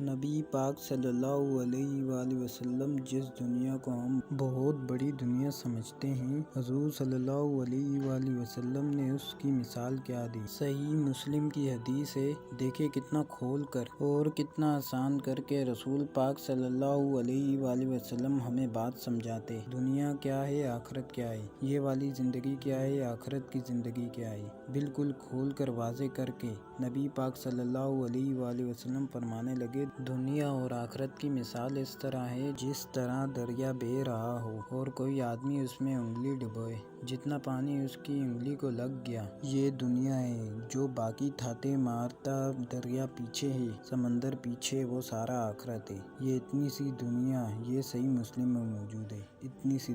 نبی پاک صلی اللہ علیہ وآلہ وسلم جس دنیا کو ہم بہت بڑی دنیا سمجھتے ہیں، حضور صلی اللہ علیہ وآلہ وسلم نے اس کی مثال کیا دی۔ صحیح مسلم کی حدیث ہے، دیکھے کتنا کھول کر اور کتنا آسان کر کے رسول پاک صلی اللہ علیہ وآلہ وسلم ہمیں بات سمجھاتے۔ دنیا کیا ہے، آخرت کیا ہے، یہ والی زندگی کیا ہے، آخرت کی زندگی کیا ہے، بالکل کھول کر واضح کر کے نبی پاک صلی اللہ علیہ وآلہ وسلم فرمانے لگے، دنیا اور آخرت کی مثال اس طرح ہے جس طرح دریا بہہ رہا ہو اور کوئی آدمی اس میں انگلی ڈبوئے، جتنا پانی اس کی انگلی کو لگ گیا یہ دنیا ہے، جو باقی تھاتے مارتا دریا پیچھے ہے، سمندر پیچھے، وہ سارا آخرت ہے۔ یہ اتنی سی دنیا، یہ صحیح مسلم میں موجود ہے۔ اتنی سی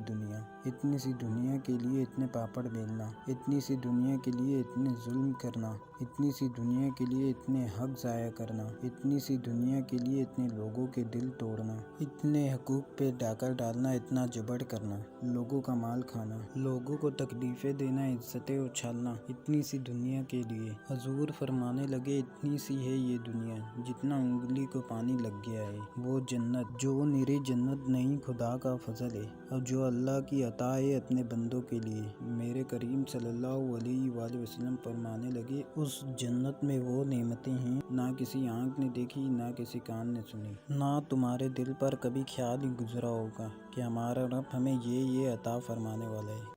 دنیا کے لیے اتنے پاپڑ بیلنا، اتنی سی دنیا کے لیے اتنے ظلم کرنا، اتنی سی دنیا کے لیے اتنے حق ضائع کرنا، اتنی سی دنیا کے لیے اتنے لوگوں کے دل توڑنا، اتنے حقوق پہ ڈاکہ ڈالنا، اتنا جبڑ کرنا، لوگوں کا مال کھانا، لوگوں کو تکلیفیں دینا، عزتیں اچھالنا، اتنی سی دنیا کے لیے حضور فرمانے لگے، اتنی سی ہے یہ دنیا، جتنا انگلی کو پانی لگ گیا ہے، وہ جنت، جو نری جنت نہیں، خدا کا فضل ہے اور جو اللہ کی عطا ہے اپنے بندوں کے لیے۔ میرے کریم صلی اللہ علیہ وآلہ وسلم فرمانے لگے، اس جنت میں وہ نعمتیں ہیں نہ کسی آنکھ نے دیکھی، نہ کسی کان نے سنی، نہ تمہارے دل پر کبھی خیال ہی گزرا ہوگا کہ ہمارا رب ہمیں یہ عطا فرمانے والا ہے۔